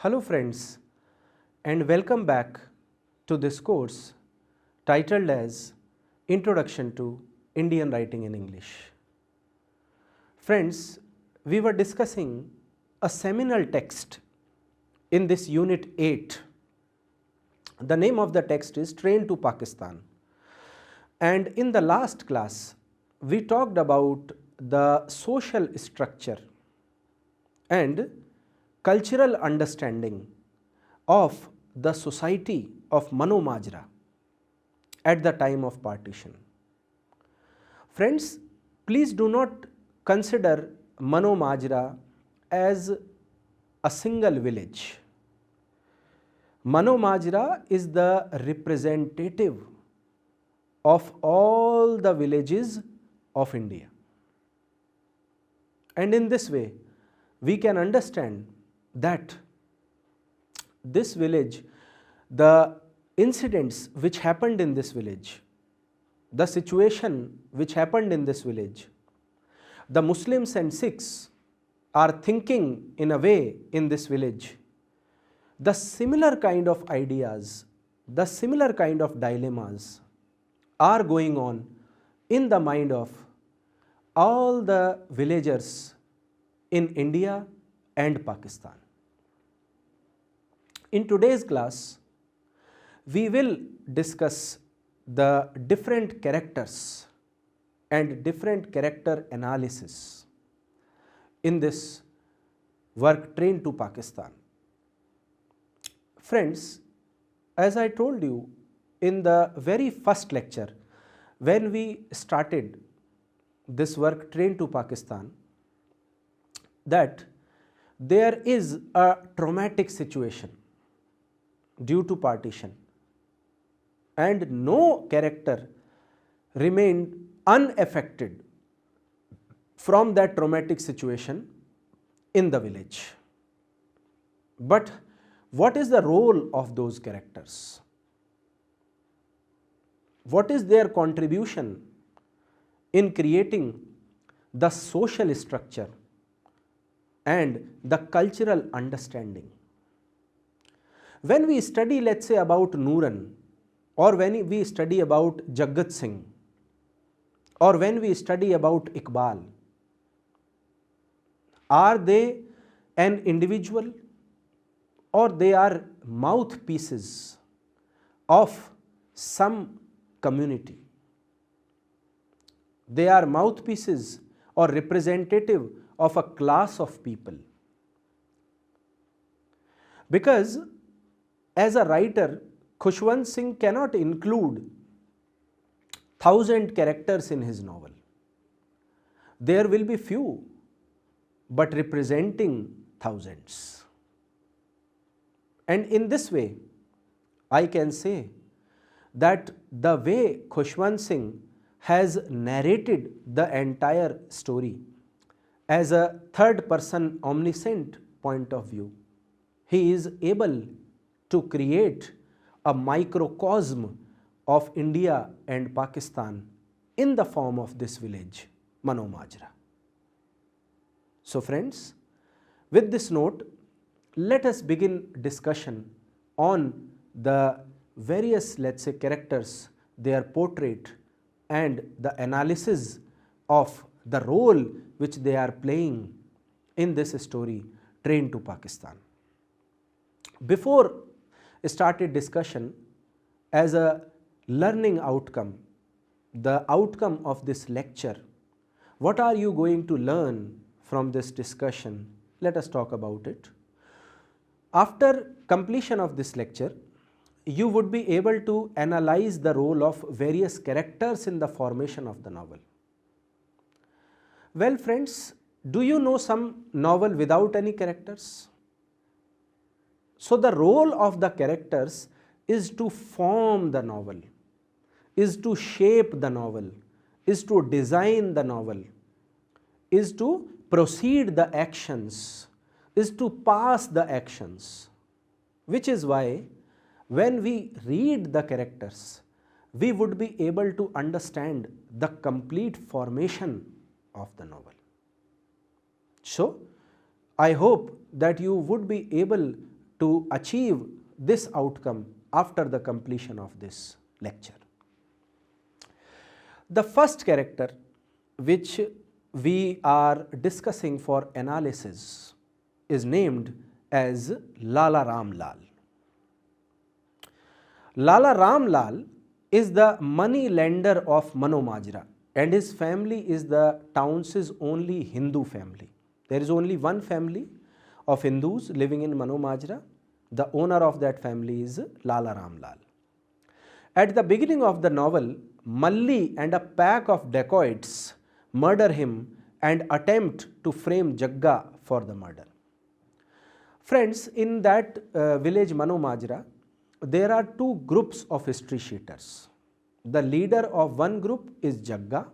Hello friends, and welcome back to this course titled as Introduction to Indian Writing in English. Friends, we were discussing a seminal text in this Unit 8. The name of the text is Train to Pakistan. And in the last class, we talked about the social structure and cultural understanding of the society of Mano Majra at the time of partition. Friends, please do not consider Mano Majra as a single village. Mano Majra is the representative of all the villages of India. And in this way, we can understand that this village, the incidents which happened in this village, the situation which happened in this village, the Muslims and Sikhs are thinking in a way in this village, the similar kind of ideas, the similar kind of dilemmas are going on in the mind of all the villagers in India and Pakistan. In today's class, we will discuss the different characters and different character analysis in this work Train to Pakistan. Friends, as I told you in the very first lecture, when we started this work Train to Pakistan, that there is a traumatic situation due to partition and no character remained unaffected from that traumatic situation in the village. But what is the role of those characters? What is their contribution in creating the social structure and the cultural understanding? When we study, let's say, about Nooran, or when we study about Jagat Singh, or when we study about Iqbal, are they an individual or they are mouthpieces of some community? They are mouthpieces or representative of a class of people. Because as a writer, Khushwant Singh cannot include 1,000 characters in his novel. There will be few, but representing thousands. And in this way, I can say that the way Khushwant Singh has narrated the entire story as a third-person omniscient point of view, he is able to create a microcosm of India and Pakistan in the form of this village, Mano Majra. So friends, with this note, let us begin discussion on the various, let's say, characters, their portrait and the analysis of the role which they are playing in this story, Train to Pakistan. Before started discussion, as a learning outcome, the outcome of this lecture, what are you going to learn from this discussion? Let us talk about it. After completion of this lecture, you would be able to analyze the role of various characters in the formation of the novel. Well friends, do you know some novel without any characters? So the role of the characters is to form the novel, is to shape the novel, is to design the novel, is to proceed the actions, is to pass the actions, which is why when we read the characters, we would be able to understand the complete formation of the novel. So, I hope that you would be able to achieve this outcome after the completion of this lecture. The first character which we are discussing for analysis is named as Lala Ram Lal. Lala Ram Lal is the money lender of Mano Majra, and his family is the town's only Hindu family. There is only one family of Hindus living in Mano Majra. The owner of that family is Lala Ram Lal. At the beginning of the novel, Malli and a pack of dacoits murder him and attempt to frame Jagga for the murder. Friends, in that village Mano Majra, there are two groups of history sheeters. The leader of one group is Jagga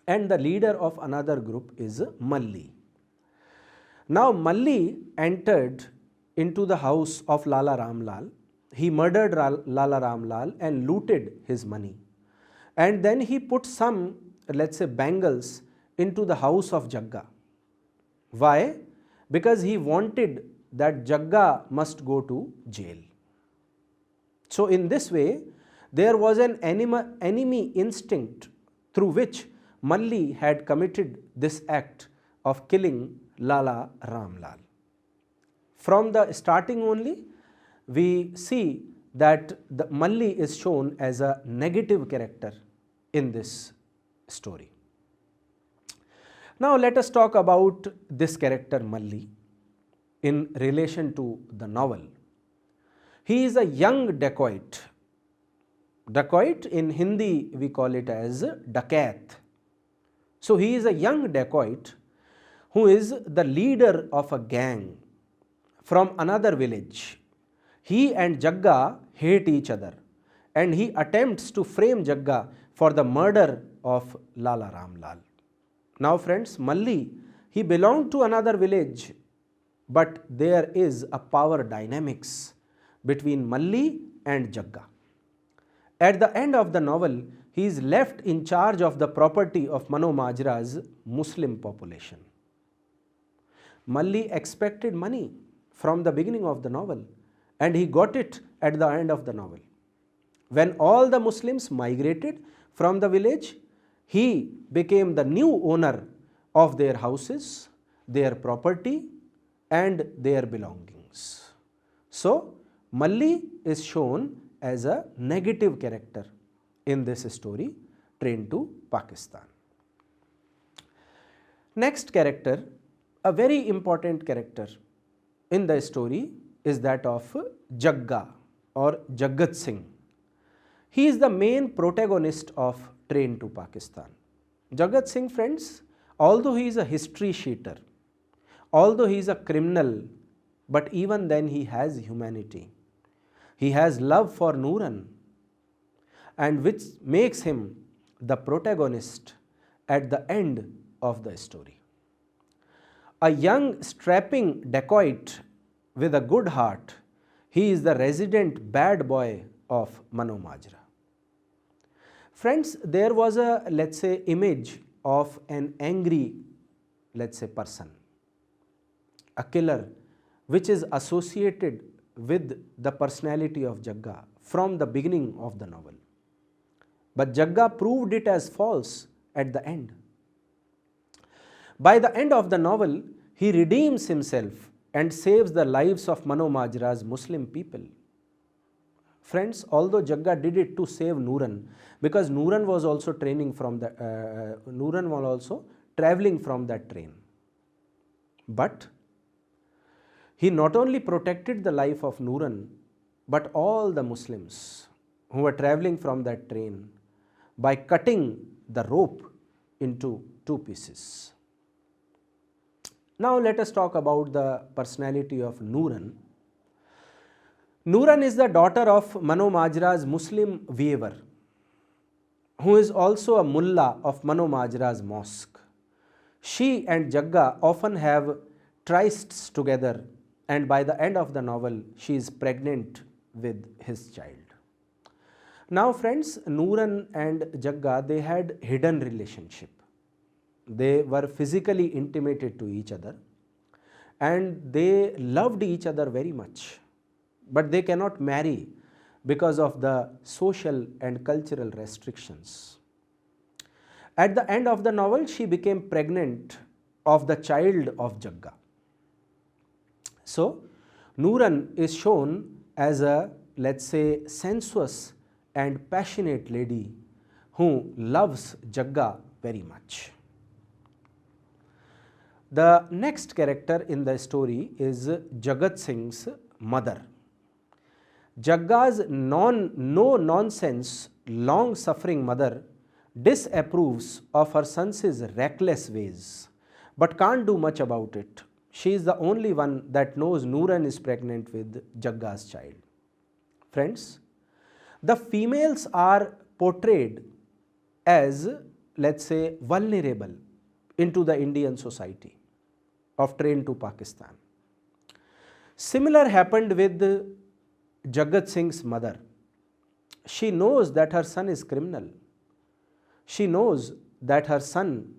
and the leader of another group is Malli. Now Malli entered into the house of Lala Ram Lal. He murdered Lala Ram Lal and looted his money. And then he put some, let's say, bangles into the house of Jagga. Why? Because he wanted that Jagga must go to jail. So in this way, there was an enemy instinct through which Malli had committed this act of killing Lala Ram Lal. From the starting only, we see that the Malli is shown as a negative character in this story. Now let us talk about this character Malli in relation to the novel. He is a young dacoit. Dacoit in Hindi we call it as dakat. So he is a young dacoit who is the leader of a gang from another village. He and Jagga hate each other and he attempts to frame Jagga for the murder of Lala Ram Lal. Now friends, Malli, he belonged to another village, but there is a power dynamics between Malli and Jagga. At the end of the novel, he is left in charge of the property of Mano Majra's Muslim population. Malli expected money from the beginning of the novel and he got it at the end of the novel. When all the Muslims migrated from the village, he became the new owner of their houses, their property and their belongings. So, Malli is shown as a negative character in this story, Train to Pakistan. Next character, a very important character in the story is that of Jagga or Jagat Singh. He is the main protagonist of Train to Pakistan. Jagat Singh, friends, although he is a history sheeter, although he is a criminal, but even then he has humanity. He has love for Nooran, and which makes him the protagonist at the end of the story. A young strapping dacoit with a good heart, he is the resident bad boy of Mano Majra. Friends, there was a, let's say, image of an angry, let's say, person, a killer, which is associated with the personality of Jagga from the beginning of the novel. But Jagga proved it as false at the end. By the end of the novel, he redeems himself and saves the lives of Mano Majra's Muslim people. Friends, although Jagga did it to save Nooran, because Nooran was also traveling from that train. But he not only protected the life of Nooran, but all the Muslims who were traveling from that train by cutting the rope into two pieces. Now let us talk about the personality of Nooran. Nooran is the daughter of Mano Majra's Muslim weaver, who is also a mullah of Mano Majra's mosque. She and Jagga often have trysts together, and by the end of the novel, she is pregnant with his child. Now friends, Nooran and Jagga, they had hidden relationship. They were physically intimated to each other, and they loved each other very much, but they cannot marry because of the social and cultural restrictions. At the end of the novel, she became pregnant of the child of Jagga. So, Nooran is shown as a, let's say, sensuous and passionate lady who loves Jagga very much. The next character in the story is Jagat Singh's mother. Jagga's no-nonsense, long-suffering mother disapproves of her son's reckless ways, but can't do much about it. She is the only one that knows Nooran is pregnant with Jagga's child. Friends, the females are portrayed as, let's say, vulnerable into the Indian society of Train to Pakistan. Similar happened with Jagat Singh's mother. She knows that her son is criminal. She knows that her son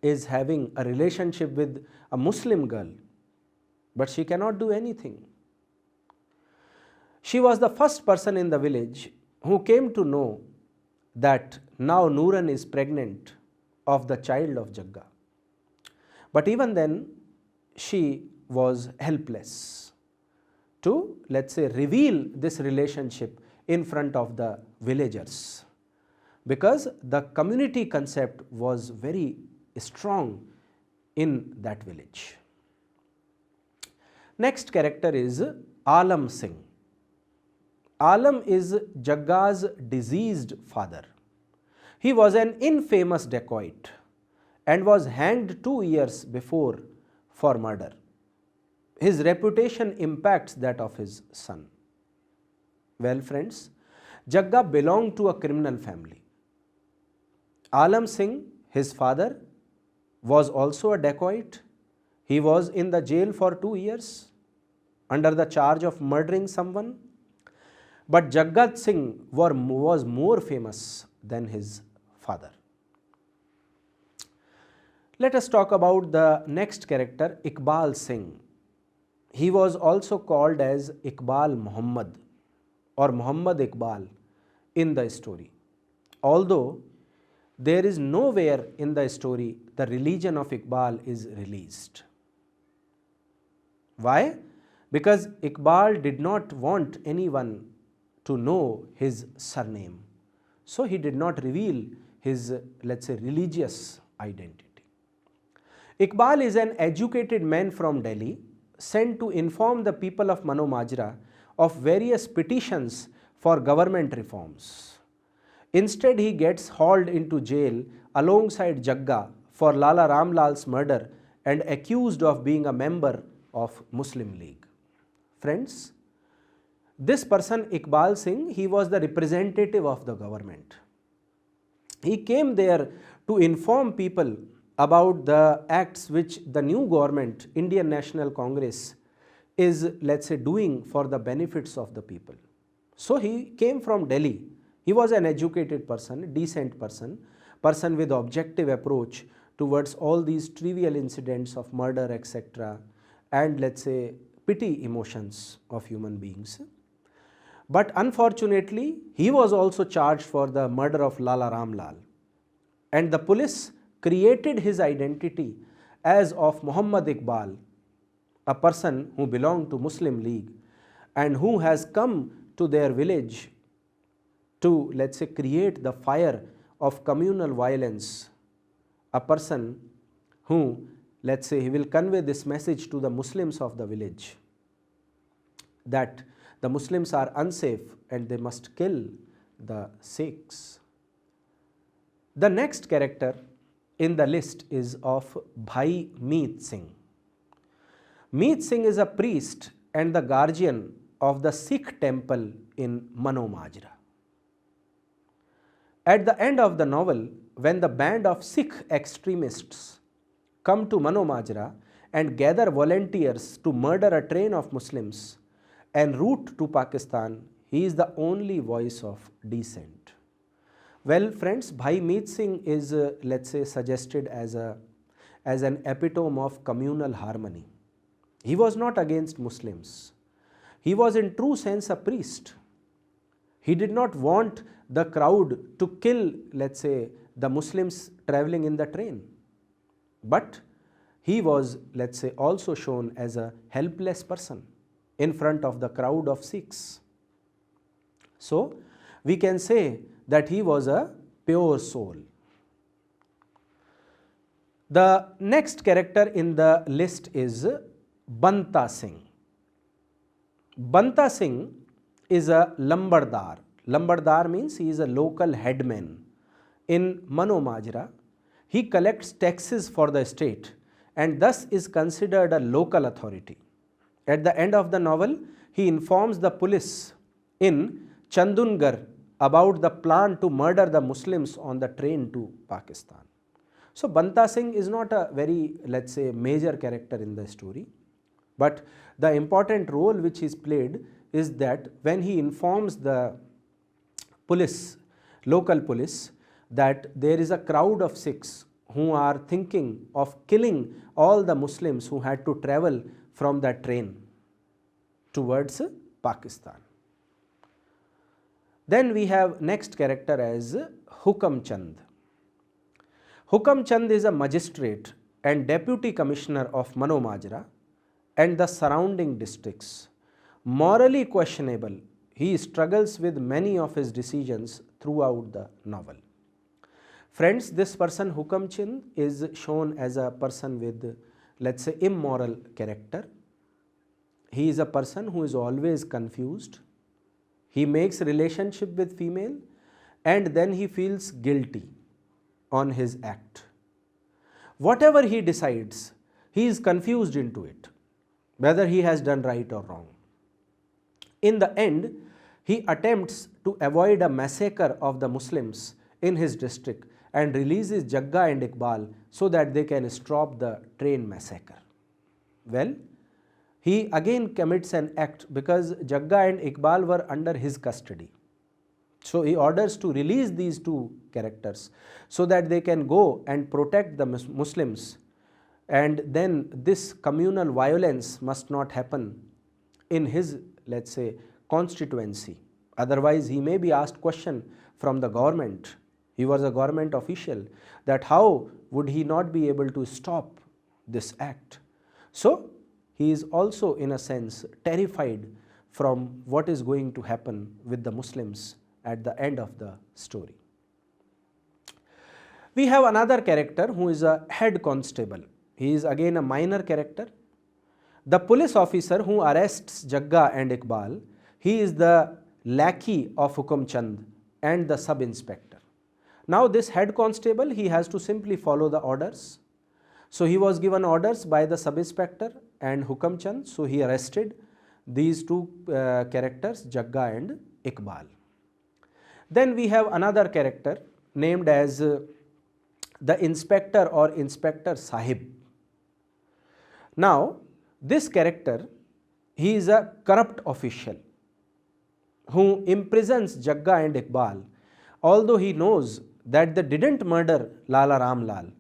is having a relationship with a Muslim girl, but she cannot do anything. She was the first person in the village who came to know that now Nooran is pregnant of the child of Jagga. But even then, she was helpless to, let's say, reveal this relationship in front of the villagers, because the community concept was very strong in that village. Next character is Alam Singh. Alam is Jagga's deceased father. He was an infamous dacoit and was hanged 2 years before for murder. His reputation impacts that of his son. Well, friends, Jagga belonged to a criminal family. Alam Singh, his father, was also a dacoit. He was in the jail for 2 years under the charge of murdering someone. But Jagat Singh was more famous than his father. Let us talk about the next character, Iqbal Singh. He was also called as Iqbal Muhammad or Muhammad Iqbal in the story. Although there is nowhere in the story the religion of Iqbal is released. Why? Because Iqbal did not want anyone to know his surname. So he did not reveal his, let's say, religious identity. Iqbal is an educated man from Delhi sent to inform the people of Mano Majra of various petitions for government reforms. Instead, he gets hauled into jail alongside Jagga for Lala Ramlal's murder and accused of being a member of Muslim League. Friends, this person, Iqbal Singh, he was the representative of the government. He came there to inform people about the acts which the new government, Indian National Congress, is, let's say, doing for the benefits of the people. So he came from Delhi. He was an educated person, decent person, person with objective approach towards all these trivial incidents of murder, etc., and, let's say, pity emotions of human beings. But unfortunately, he was also charged for the murder of Lala Ramlal, and the police created his identity as of Muhammad Iqbal, a person who belonged to Muslim League and who has come to their village to, let's say, create the fire of communal violence, a person who, let's say, he will convey this message to the Muslims of the village that the Muslims are unsafe and they must kill the Sikhs. The next character in the list is of Bhai Meet Singh. Meet Singh is a priest and the guardian of the Sikh temple in Mano Majra. At the end of the novel, when the band of Sikh extremists come to Mano Majra and gather volunteers to murder a train of Muslims en route to Pakistan, he is the only voice of dissent. Well, friends, Bhai Meet Singh is, let's say, suggested as an epitome of communal harmony. He was not against Muslims. He was in true sense a priest. He did not want the crowd to kill, let's say, the Muslims traveling in the train. But he was, let's say, also shown as a helpless person in front of the crowd of Sikhs. So, we can say that he was a pure soul. The next character in the list is Banta Singh. Banta Singh is a Lambardar. Lambardar means he is a local headman in Mano Majra. He collects taxes for the state and thus is considered a local authority. At the end of the novel, he informs the police in Chandungarh about the plan to murder the Muslims on the train to Pakistan. So, Banta Singh is not a very, let's say, major character in the story, but the important role which is played is that when he informs the police, local police, that there is a crowd of Sikhs who are thinking of killing all the Muslims who had to travel from that train towards Pakistan. Then we have next character as Hukam Chand. Hukam Chand is a magistrate and deputy commissioner of Mano Majra and the surrounding districts. Morally questionable, he struggles with many of his decisions throughout the novel. Friends, this person Hukam Chand is shown as a person with, let's say, immoral character. He is a person who is always confused. He makes relationship with female and then he feels guilty on his act. Whatever he decides, he is confused into it, whether he has done right or wrong. In the end, he attempts to avoid a massacre of the Muslims in his district and releases Jagga and Iqbal so that they can stop the train massacre. Well, he again commits an act because Jagga and Iqbal were under his custody. So, he orders to release these two characters so that they can go and protect the Muslims, and then this communal violence must not happen in his, let's say, constituency. Otherwise, he may be asked question from the government. He was a government official, that how would he not be able to stop this act. So, he is also in a sense terrified from what is going to happen with the Muslims at the end of the story. We have another character who is a head constable. He is again a minor character. The police officer who arrests Jagga and Iqbal, he is the lackey of Hukam Chand and the sub-inspector. Now this head constable, he has to simply follow the orders. So he was given orders by the sub-inspector and Hukam Chand, so he arrested these two characters, Jagga and Iqbal. Then we have another character named as the inspector or Inspector Sahib. Now this character, he is a corrupt official who imprisons Jagga and Iqbal. Although he knows that they didn't murder Lala Ramlal,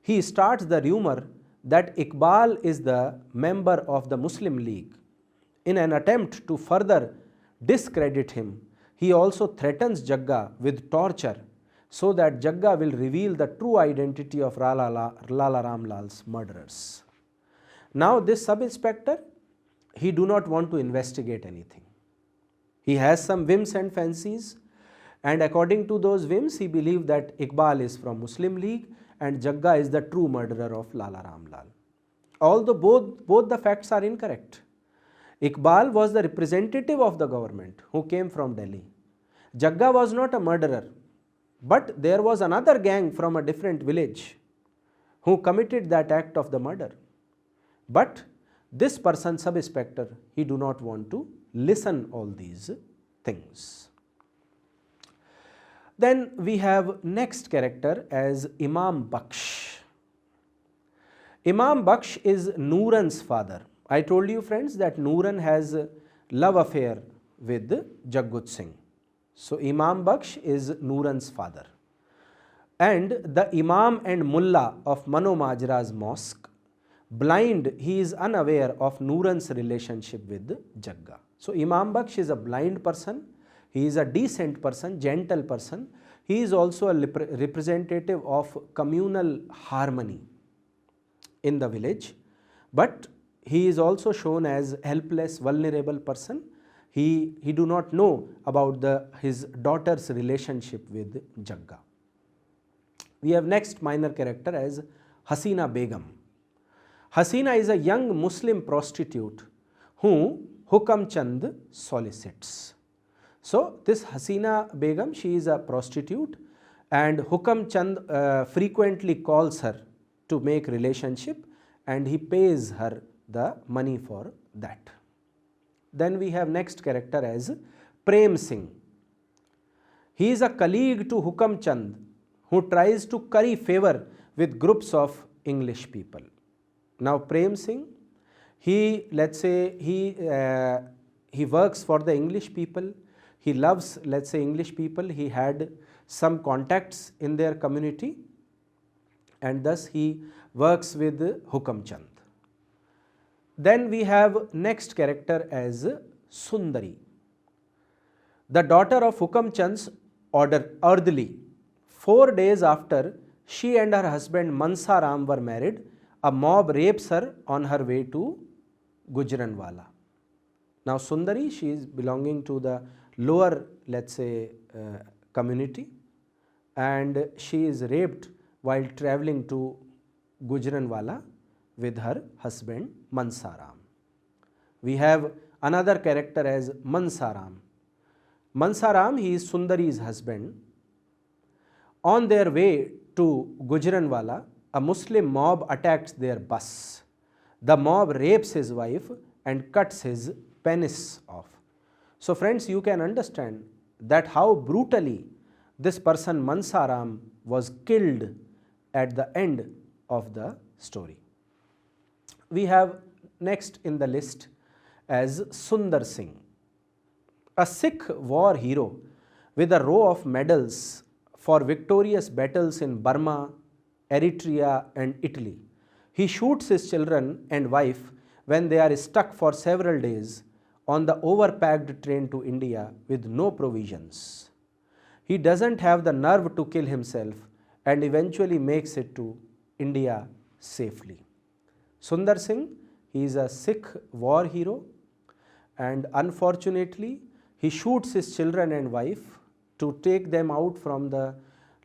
he starts the rumor that Iqbal is the member of the Muslim League. In an attempt to further discredit him, he also threatens Jagga with torture so that Jagga will reveal the true identity of Lala Ramlal's murderers. Now this sub-inspector, he do not want to investigate anything. He has some whims and fancies, and according to those whims, he believed that Iqbal is from Muslim League and Jagga is the true murderer of Lala Ramlal. Although both the facts are incorrect. Iqbal was the representative of the government who came from Delhi. Jagga was not a murderer, but there was another gang from a different village who committed that act of the murder. But this person, sub-inspector, he do not want to listen all these things. Then we have next character as Imam Baksh. Imam Baksh is Nooran's father. I told you friends that Nooran has a love affair with Jaggut Singh. So Imam Baksh is Nooran's father. And the Imam and Mullah of Mano Majra's mosque Blind, he is unaware of Nuran's relationship with Jagga. So Imam Baksh is a blind person, he is a decent person, gentle person. He is also a representative of communal harmony in the village, but he is also shown as helpless, vulnerable person. He do not know about his daughter's relationship with Jagga. We have next minor character as Hasina Begum. Hasina is a young Muslim prostitute who Hukam Chand solicits. So this Hasina Begum, she is a prostitute, and Hukam Chand frequently calls her to make relationship, and he pays her the money for that. Then we have next character as Prem Singh. He is a colleague to Hukam Chand who tries to curry favor with groups of English people. Now Prem Singh, he, let's say, he works for the English people. He loves, let's say, English people. He had some contacts in their community, and thus he works with Hukam Chand. Then we have next character as Sundari. The daughter of Hukam Chand's orderly. 4 days after she and her husband Mansa Ram were married, a mob rapes her on her way to Gujranwala. Now Sundari, she is belonging to the lower, let's say, community, and she is raped while travelling to Gujranwala with her husband Mansa Ram. We have another character as Mansa Ram. Mansa Ram, he is Sundari's husband. On their way to Gujranwala, a Muslim mob attacks their bus. The mob rapes his wife and cuts his penis off. So friends, you can understand that how brutally this person Mansa Ram was killed at the end of the story. We have next in the list as Sundar Singh, a Sikh war hero with a row of medals for victorious battles in Burma, Eritrea and Italy. He shoots his children and wife when they are stuck for several days on the overpacked train to India with no provisions. He doesn't have the nerve to kill himself and eventually makes it to India safely. Sundar Singh, he is a Sikh war hero, and unfortunately he shoots his children and wife to take them out from the,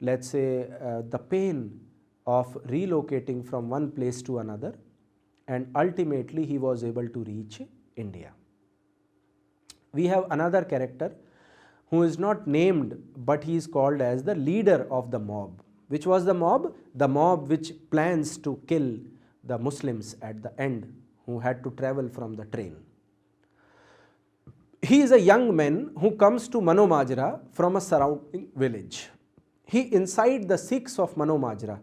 let's say, the pain of relocating from one place to another, and ultimately he was able to reach India. We have another character who is not named, but he is called as the leader of the mob. Which was the mob? The mob which plans to kill the Muslims at the end, who had to travel from the train. He is a young man who comes to Manomajra from a surrounding village. He incites the Sikhs of Manomajra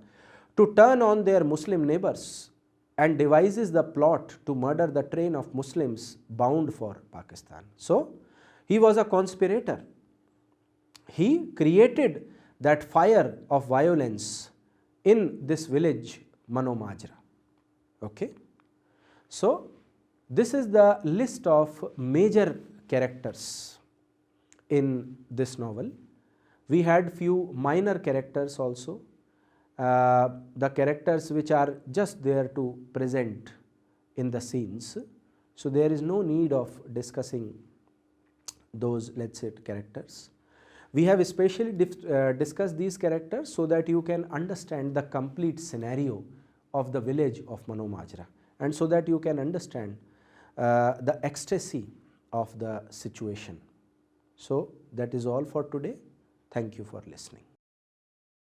to turn on their Muslim neighbors and devises the plot to murder the train of Muslims bound for Pakistan. So, he was a conspirator. He created that fire of violence in this village Manomajra. Okay. So, this is the list of major characters in this novel. We had few minor characters also, the characters which are just there to present in the scenes. So, there is no need of discussing those, let's say, characters. We have especially discussed these characters so that you can understand the complete scenario of the village of Manomajra, and so that you can understand the ecstasy of the situation. So, that is all for today. Thank you for listening.